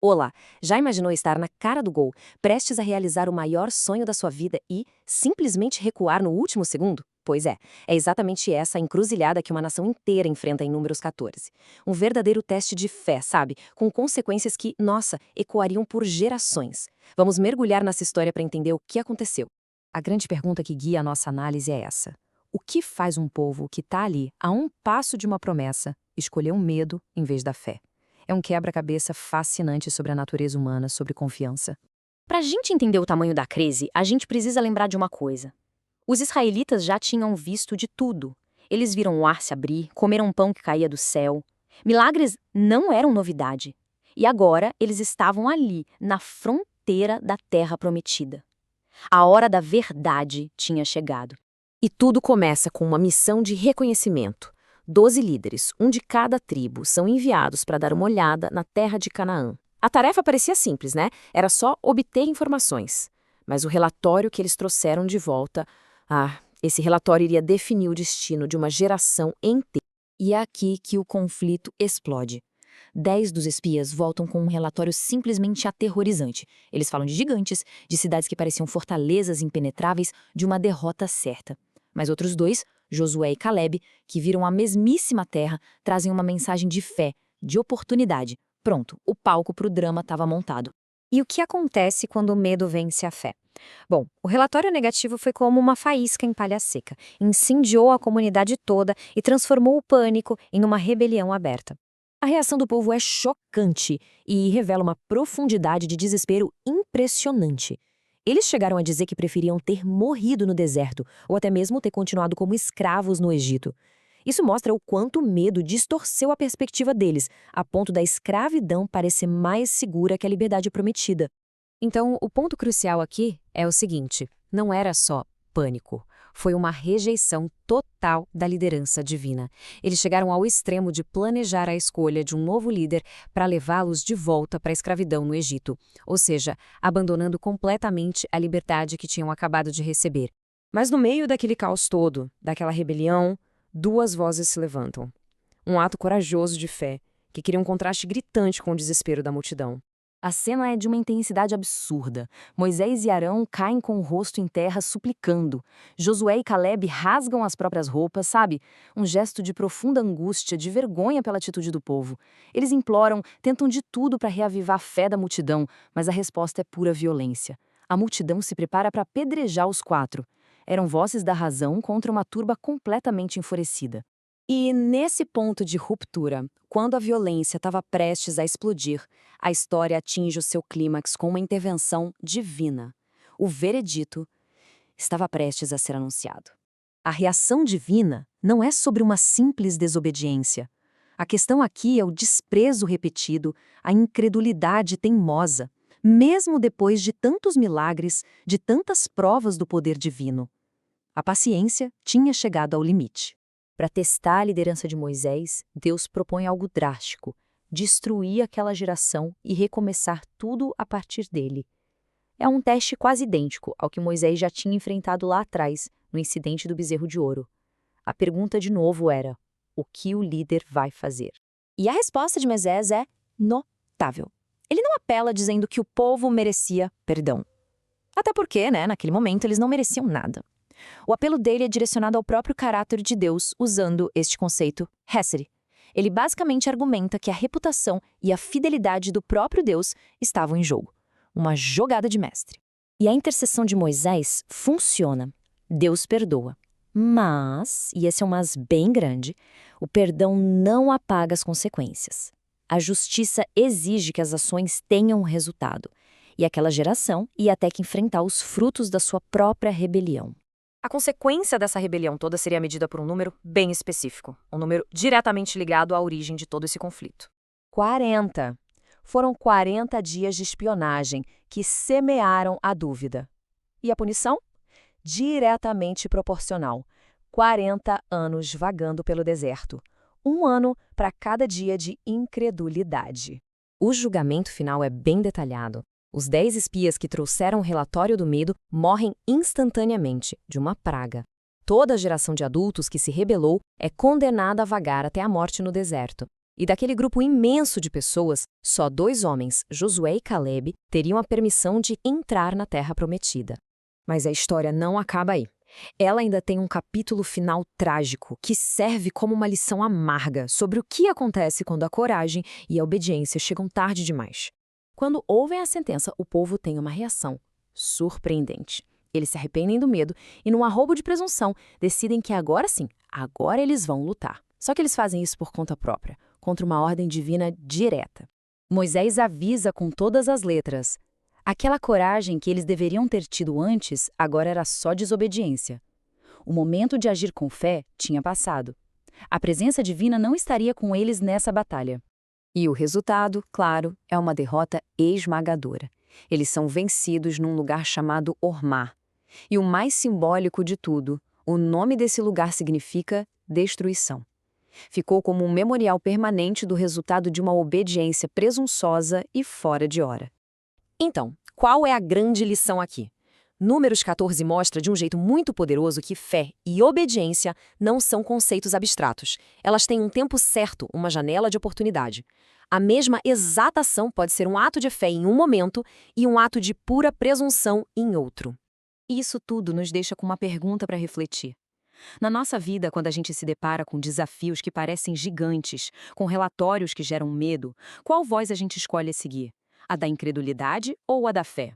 Olá, já imaginou estar na cara do gol, prestes a realizar o maior sonho da sua vida e simplesmente recuar no último segundo? Pois é exatamente essa a encruzilhada que uma nação inteira enfrenta em Números 14. Um verdadeiro teste de fé, sabe? Com consequências que, nossa, ecoariam por gerações. Vamos mergulhar nessa história para entender o que aconteceu. A grande pergunta que guia a nossa análise é essa: o que faz um povo que está ali, a um passo de uma promessa, escolher um medo em vez da fé? É um quebra-cabeça fascinante sobre a natureza humana, sobre confiança. Para a gente entender o tamanho da crise, a gente precisa lembrar de uma coisa. Os israelitas já tinham visto de tudo. Eles viram o ar se abrir, comeram um pão que caía do céu. Milagres não eram novidade. E agora eles estavam ali, na fronteira da terra prometida. A hora da verdade tinha chegado. E tudo começa com uma missão de reconhecimento. 12 líderes, um de cada tribo, são enviados para dar uma olhada na terra de Canaã. A tarefa parecia simples, né? Era só obter informações. Mas o relatório que eles trouxeram de volta, esse relatório iria definir o destino de uma geração inteira. E é aqui que o conflito explode. 10 dos espias voltam com um relatório simplesmente aterrorizante. Eles falam de gigantes, de cidades que pareciam fortalezas impenetráveis, de uma derrota certa. Mas outros dois, Josué e Caleb, que viram a mesmíssima terra, trazem uma mensagem de fé, de oportunidade. Pronto, o palco para o drama estava montado. E o que acontece quando o medo vence a fé? Bom, o relatório negativo foi como uma faísca em palha seca. Incendiou a comunidade toda e transformou o pânico em uma rebelião aberta. A reação do povo é chocante e revela uma profundidade de desespero impressionante. Eles chegaram a dizer que preferiam ter morrido no deserto ou até mesmo ter continuado como escravos no Egito. Isso mostra o quanto o medo distorceu a perspectiva deles, a ponto da escravidão parecer mais segura que a liberdade prometida. Então, o ponto crucial aqui é o seguinte: não era só pânico. Foi uma rejeição total da liderança divina. Eles chegaram ao extremo de planejar a escolha de um novo líder para levá-los de volta para a escravidão no Egito, ou seja, abandonando completamente a liberdade que tinham acabado de receber. Mas no meio daquele caos todo, daquela rebelião, duas vozes se levantam. Um ato corajoso de fé, que cria um contraste gritante com o desespero da multidão. A cena é de uma intensidade absurda. Moisés e Arão caem com o rosto em terra suplicando. Josué e Caleb rasgam as próprias roupas, sabe? Um gesto de profunda angústia, de vergonha pela atitude do povo. Eles imploram, tentam de tudo para reavivar a fé da multidão, mas a resposta é pura violência. A multidão se prepara para apedrejar os quatro. Eram vozes da razão contra uma turba completamente enfurecida. E nesse ponto de ruptura, quando a violência estava prestes a explodir, a história atinge o seu clímax com uma intervenção divina. O veredito estava prestes a ser anunciado. A reação divina não é sobre uma simples desobediência. A questão aqui é o desprezo repetido, a incredulidade teimosa, mesmo depois de tantos milagres, de tantas provas do poder divino. A paciência tinha chegado ao limite. Para testar a liderança de Moisés, Deus propõe algo drástico: destruir aquela geração e recomeçar tudo a partir dele. É um teste quase idêntico ao que Moisés já tinha enfrentado lá atrás, no incidente do bezerro de ouro. A pergunta de novo era: o que o líder vai fazer? E a resposta de Moisés é notável. Ele não apela dizendo que o povo merecia perdão. Até porque, naquele momento, eles não mereciam nada. O apelo dele é direcionado ao próprio caráter de Deus, usando este conceito Hesed. Ele basicamente argumenta que a reputação e a fidelidade do próprio Deus estavam em jogo. Uma jogada de mestre. E a intercessão de Moisés funciona. Deus perdoa. Mas, e esse é um mas bem grande, o perdão não apaga as consequências. A justiça exige que as ações tenham um resultado. E aquela geração ia até que enfrentar os frutos da sua própria rebelião. A consequência dessa rebelião toda seria medida por um número bem específico, um número diretamente ligado à origem de todo esse conflito. 40. Foram 40 dias de espionagem que semearam a dúvida. E a punição? Diretamente proporcional. 40 anos vagando pelo deserto. Um ano para cada dia de incredulidade. O julgamento final é bem detalhado. Os 10 espias que trouxeram o relatório do medo morrem instantaneamente, de uma praga. Toda a geração de adultos que se rebelou é condenada a vagar até a morte no deserto. E daquele grupo imenso de pessoas, só 2 homens, Josué e Caleb, teriam a permissão de entrar na Terra Prometida. Mas a história não acaba aí. Ela ainda tem um capítulo final trágico, que serve como uma lição amarga sobre o que acontece quando a coragem e a obediência chegam tarde demais. Quando ouvem a sentença, o povo tem uma reação surpreendente. Eles se arrependem do medo e, num arrobo de presunção, decidem que agora sim, agora eles vão lutar. Só que eles fazem isso por conta própria, contra uma ordem divina direta. Moisés avisa com todas as letras. Aquela coragem que eles deveriam ter tido antes, agora era só desobediência. O momento de agir com fé tinha passado. A presença divina não estaria com eles nessa batalha. E o resultado, claro, é uma derrota esmagadora. Eles são vencidos num lugar chamado Hormá. E o mais simbólico de tudo, o nome desse lugar significa destruição. Ficou como um memorial permanente do resultado de uma obediência presunçosa e fora de hora. Então, qual é a grande lição aqui? Números 14 mostra de um jeito muito poderoso que fé e obediência não são conceitos abstratos. Elas têm um tempo certo, uma janela de oportunidade. A mesma exata ação pode ser um ato de fé em um momento e um ato de pura presunção em outro. Isso tudo nos deixa com uma pergunta para refletir. Na nossa vida, quando a gente se depara com desafios que parecem gigantes, com relatórios que geram medo, qual voz a gente escolhe seguir? A da incredulidade ou a da fé?